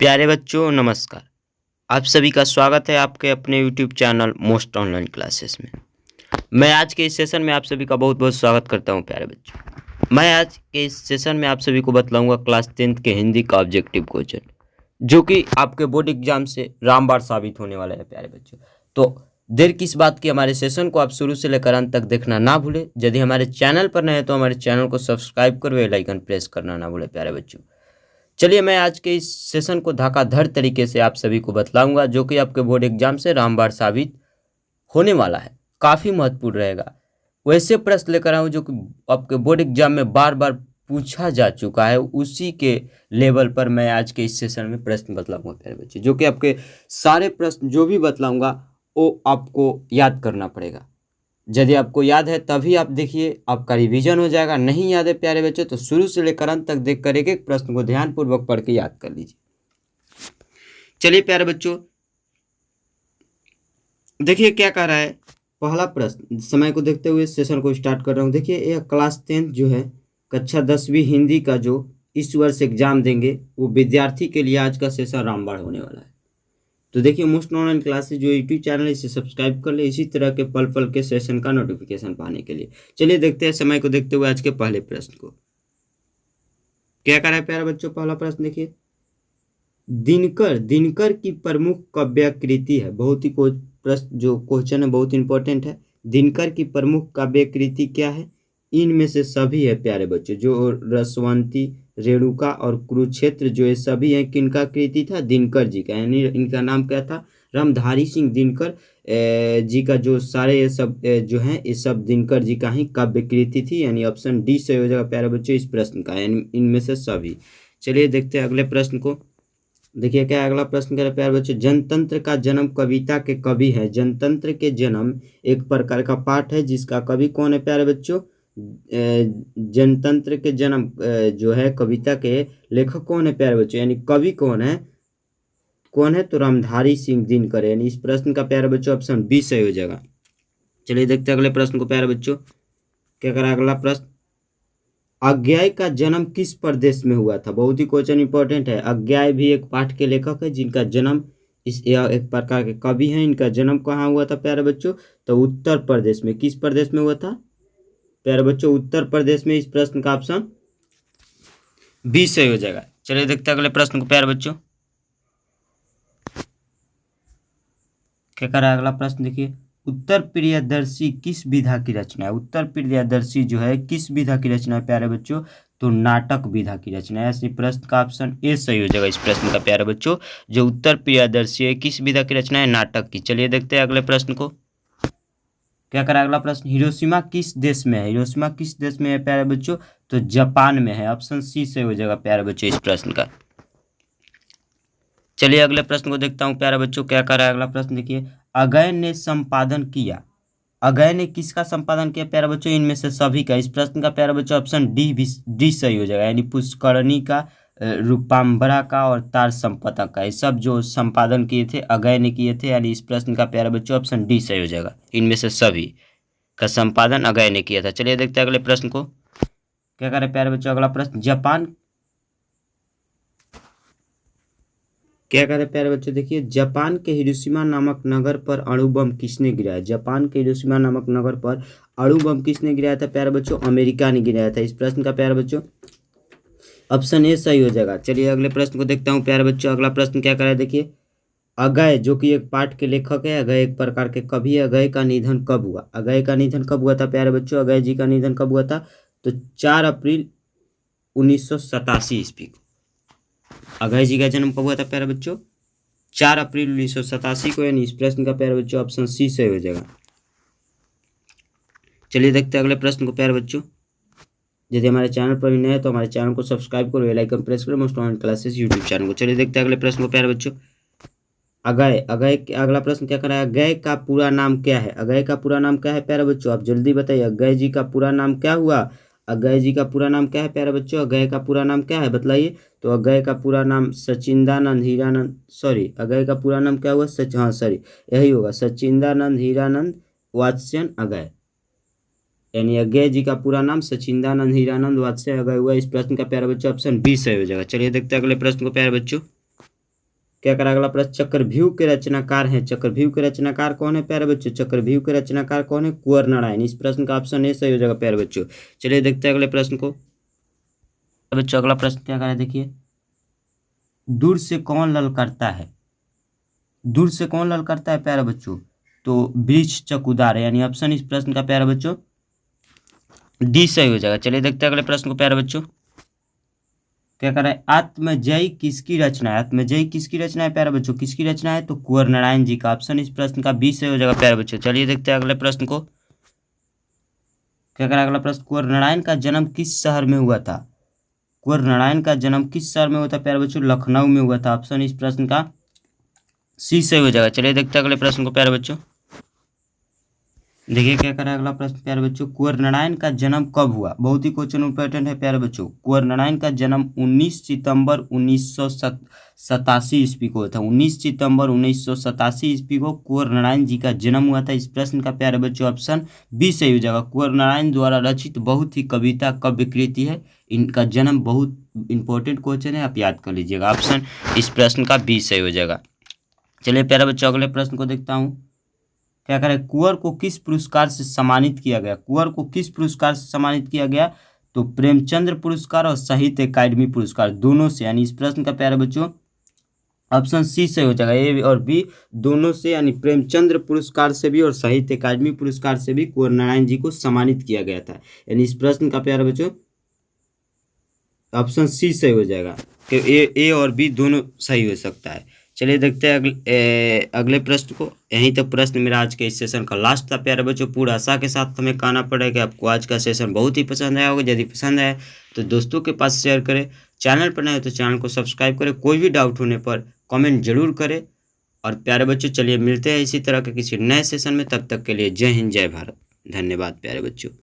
प्यारे बच्चों नमस्कार। आप सभी का स्वागत है आपके अपने YouTube channel most online classes में। मैं आज के इस सेशन में आप सभी का बहुत बहुत स्वागत करता हूं। प्यारे बच्चों, मैं आज के इस सेशन में आप सभी को बतलाऊंगा क्लास 10th के हिंदी का ऑब्जेक्टिव क्वेश्चन, जो कि आपके बोर्ड एग्जाम से रामबाण साबित होने वाला है। प्यारे बच्चों, तो देर किस बात की, हमारे सेशन को आप शुरू से लेकर अंत तक देखना ना भूलें। यदि हमारे चैनल पर नए हैं तो हमारे चैनल को सब्सक्राइब कर बेल आइकन प्रेस करना ना भूलें। प्यारे बच्चों, चलिए मैं आज के इस सेशन को धड़ाधड़ तरीके से आप सभी को बतलाऊंगा, जो कि आपके बोर्ड एग्जाम से रामबाण साबित होने वाला है, काफ़ी महत्वपूर्ण रहेगा। वैसे प्रश्न लेकर आऊँ जो कि आपके बोर्ड एग्जाम में बार बार पूछा जा चुका है, उसी के लेवल पर मैं आज के इस सेशन में प्रश्न बतलाऊंगा प्यारे बच्चे, जो कि आपके सारे प्रश्न जो भी बतलाऊंगा वो आपको याद करना पड़ेगा। यदि आपको याद है तभी आप देखिए, आपका रिवीजन हो जाएगा। नहीं याद है प्यारे बच्चों तो शुरू से लेकर अंत तक देख कर एक एक प्रश्न को ध्यानपूर्वक पढ़ के याद कर लीजिए। चलिए प्यारे बच्चों, देखिए क्या कह रहा है। पहला प्रश्न, समय को देखते हुए सेशन को स्टार्ट कर रहा हूँ। देखिए यह क्लास 10 जो है, कक्षा 10वीं हिंदी का जो इस वर्ष एग्जाम देंगे वो विद्यार्थी के लिए आज का सेशन रामबाण होने वाला है। तो देखिए मोस्ट ऑनलाइन क्लासेस जो यूट्यूब चैनल है इसे सब्सक्राइब कर ले, इसी तरह के पल पल के सेशन का नोटिफिकेशन पाने के लिए। चलिए देखते हैं समय को देखते हुए आज के पहले प्रश्न को। क्या कर रहा है प्यारे बच्चों, पहला प्रश्न देखिए। दिनकर, दिनकर की प्रमुख काव्याकृति है। बहुत ही प्रश्न जो क्वेश्चन है बहुत इंपॉर्टेंट है। दिनकर की प्रमुख काव्याकृति क्या है? इनमें से सभी है प्यारे बच्चों, जो रसवंती, रेणुका और कुरुक्षेत्र जो ये सभी है किनका कृति था? दिनकर जी का। यानी इनका नाम क्या था? रामधारी सिंह दिनकर जी का जो सारे ये सब जो है ये सब दिनकर जी का ही काव्य कृति थी। यानी ऑप्शन डी सही हो जाएगा प्यारे बच्चों इस प्रश्न का, यानी इनमें से सभी। चलिए देखते हैं अगले प्रश्न को। देखिए क्या अगला प्रश्न कह रहा है प्यारे बच्चों। जनतंत्र का जन्म कविता के कवि है। जनतंत्र के जन्म एक प्रकार का पाठ है जिसका कवि कौन है प्यारे बच्चों? जनतंत्र के जन्म जो है कविता के लेखक कौन है प्यारे बच्चों, यानी कवि कौन है? कौन है? तो रामधारी सिंह दिनकर। यानी इस प्रश्न का प्यारे बच्चों ऑप्शन बी सही हो जाएगा। चलिए देखते हैं अगले प्रश्न को प्यारे बच्चों। क्या करा अगला प्रश्न। अज्ञाय का जन्म किस प्रदेश में हुआ था? बहुत ही क्वेश्चन इंपॉर्टेंट है। अज्ञाय भी एक पाठ के लेखक है जिनका जन्म एक प्रकार के कवि हैं। इनका जन्म कहाँ हुआ था प्यारे बच्चों? तो उत्तर प्रदेश में। किस प्रदेश में हुआ था प्यारे बच्चों? उत्तर प्रदेश में। इस प्रश्न का ऑप्शन बी सही हो जाएगा। चलिए देखते हैं अगले प्रश्न को प्यारे बच्चों। क्या कर रहा है अगला प्रश्न देखिए। उत्तर प्रियदर्शी किस विधा की रचना है? उत्तर प्रियदर्शी जो है किस विधा की रचना है प्यारे बच्चों? तो नाटक विधा की रचना है। ऐसे प्रश्न का ऑप्शन ए सही हो जाएगा इस प्रश्न का प्यारे बच्चों। जो उत्तर प्रियदर्शी है किस विधा की रचना है? नाटक की। चलिए देखते हैं अगले प्रश्न को। क्या करा अगला प्रश्न। हिरोशिमा किस देश में है? हिरोशिमा किस देश में है प्यारे बच्चों? तो जापान में है। ऑप्शन सी सही हो जाएगा प्यारे बच्चों इस प्रश्न का। चलिए अगले प्रश्न को देखता हूँ प्यारे बच्चों। क्या कर रहा है अगला प्रश्न देखिए। अगय ने संपादन किया। अगय ने किसका संपादन किया प्यारे बच्चों? इनमें से सभी का। इस प्रश्न का प्यारे बच्चों ऑप्शन डी भी डी सही हो जाएगा। यानी पुष्करणी का, रूपाम्बरा का और तार संपदा का, ये सब जो संपादन किए थे अगय ने किए थे। यानी इस प्रश्न का प्यारे बच्चों ऑप्शन डी सही हो जाएगा। इनमें से सभी का संपादन अगय ने किया था। चलिए देखते हैं अगले प्रश्न को। क्या करें प्यारे बच्चों अगला प्रश्न। जापान, क्या कह रहे प्यारे बच्चों देखिए। जापान के हिरोशिमा नामक नगर पर अणु बम किसने गिराया? जापान के हिरोशिमा नामक नगर पर अणु बम किसने गिराया था प्यारे बच्चों? अमेरिका ने गिराया था। इस प्रश्न का प्यारे बच्चों ऑप्शन ए सही हो जाएगा। चलिए अगले प्रश्न को देखता हूँ प्यारे बच्चों। अगला प्रश्न क्या करा है देखिए। अगय जो कि एक पाठ के लेखक है, अगय एक प्रकार के कवि है। अगय का निधन कब हुआ? अगय का निधन कब हुआ था प्यारे बच्चों? अगय जी का निधन कब हुआ था? तो 4 अप्रैल 1987 ईस्वी को अगय जी का जन्म कब हुआ था प्यारे बच्चों? 4 अप्रैल 1987 को। यानी इस प्रश्न का प्यारे बच्चों ऑप्शन सी सही हो जाएगा। चलिए देखते हैं अगले प्रश्न को प्यारे बच्चों। यदि हमारे चैनल पर भी नए हैं तो हमारे चैनल को सब्सक्राइब करो, बेल आइकन प्रेस करो, most online classes YouTube channel को। चलिए देखते हैं अगले प्रश्न को प्यारे बच्चों। अगय, अगय अगला प्रश्न क्या करा है। अगय का पूरा नाम क्या है? अगय का पूरा नाम क्या है प्यारे बच्चों? आप जल्दी बताइए। अगय जी का पूरा नाम क्या हुआ? अगय जी का पूरा नाम क्या है प्यारे बच्चों? अगय का पूरा नाम क्या है बताइए। तो अगय का पूरा नाम सचिंदानंद हीरानंद, सॉरी अगय का पूरा नाम क्या हुआ? हाँ सॉरी यही होगा, सचिंदानंद हीरानंद वात्स्यन अगय। यानी अगय जी का पूरा नाम सचिंदानंद हीरानंद वात्स्य अगय हुआ। इस प्रश्न का प्यारे बच्चों ऑप्शन बी सही हो जाएगा। चलिए देखते हैं अगले प्रश्न को प्यारे बच्चों। क्या करा अगला प्रश्न, चक्रव्यूह के रचनाकार हैं। चक्रव्यूह के रचनाकार कौन है प्यारे बच्चों? चक्रव्यूह के रचनाकार कौन है? कुंवर नारायण। इस प्रश्न का ऑप्शन ए सही हो जाएगा प्यारे बच्चों। चलिए देखते हैं अगले प्रश्न को। बच्चों अगला प्रश्न क्या करा देखिए, दूर से कौन ललकारता है? दूर से कौन ललकारता है प्यारे बच्चों? तो वृक्ष चकुदार, यानी ऑप्शन इस प्रश्न का प्यारे बच्चों डी सही हो जाएगा। चलिए देखते हैं अगले प्रश्न को प्यारे बच्चों। क्या कर रहा है, आत्मजयी किसकी रचना है? आत्मजयी किसकी रचना है प्यारे बच्चों? किसकी रचना है? तो कुंवर नारायण जी का। ऑप्शन इस प्रश्न का बी सही हो जाएगा प्यारे बच्चों। चलिए देखते हैं अगले प्रश्न को। क्या करा अगला प्रश्न, कुंवर नारायण का जन्म किस शहर में हुआ था? कुंवर नारायण का जन्म किस शहर में हुआ था प्यारे बच्चों? लखनऊ में हुआ था। ऑप्शन इस प्रश्न का सी सही हो जाएगा। चलिए देखते हैं अगले प्रश्न को प्यारे बच्चों। देखिए क्या करा अगला प्रश्न प्यारे बच्चों, कुंवर नारायण का जन्म कब हुआ? बहुत ही क्वेश्चन इंपॉर्टेंट है प्यारे बच्चों। कुंवर नारायण का जन्म 19 सितंबर 1987 ईस्वी को हुआ था। 19 सितंबर 1987 ईस्वी को कुंवर नारायण जी का जन्म हुआ था। इस प्रश्न का प्यारे बच्चों ऑप्शन बी सही हो जाएगा। कुंवर नारायण द्वारा रचित बहुत ही कविता काव्य कृति है। इनका जन्म बहुत इंपॉर्टेंट क्वेश्चन है, आप याद कर लीजिएगा। ऑप्शन इस प्रश्न का बी सही हो जाएगा। चलिए प्यारे बच्चों अगले प्रश्न को देखता हूँ। क्या करें, कुंवर को किस पुरस्कार से सम्मानित किया गया? कुंवर को किस पुरस्कार से सम्मानित किया गया? तो प्रेमचंद्र पुरस्कार और साहित्य अकादमी पुरस्कार, दोनों से। यानी इस प्रश्न का प्यारे बच्चों ऑप्शन सी सही हो जाएगा। ए और बी दोनों से, यानी प्रेमचंद्र पुरस्कार से भी और साहित्य अकादमी पुरस्कार से भी कुंवर नारायण जी को सम्मानित किया गया था। यानी इस प्रश्न का प्यारे बच्चों ऑप्शन सी सही हो जाएगा कि ए और बी दोनों सही हो सकता है। चलिए देखते हैं अगले प्रश्न को। यहीं तक प्रश्न मेरा आज के इस सेशन का लास्ट था प्यारे बच्चों। पूरा आशा के साथ हमें कहना पड़ेगा कि आपको आज का सेशन बहुत ही पसंद आया होगा। यदि पसंद आया तो दोस्तों के पास शेयर करें। चैनल पर नए हो तो चैनल को सब्सक्राइब करें। कोई भी डाउट होने पर कमेंट जरूर करें। और प्यारे बच्चों चलिए मिलते हैं इसी तरह के किसी नए सेशन में। तब तक के लिए जय हिंद जय भारत। धन्यवाद प्यारे बच्चों।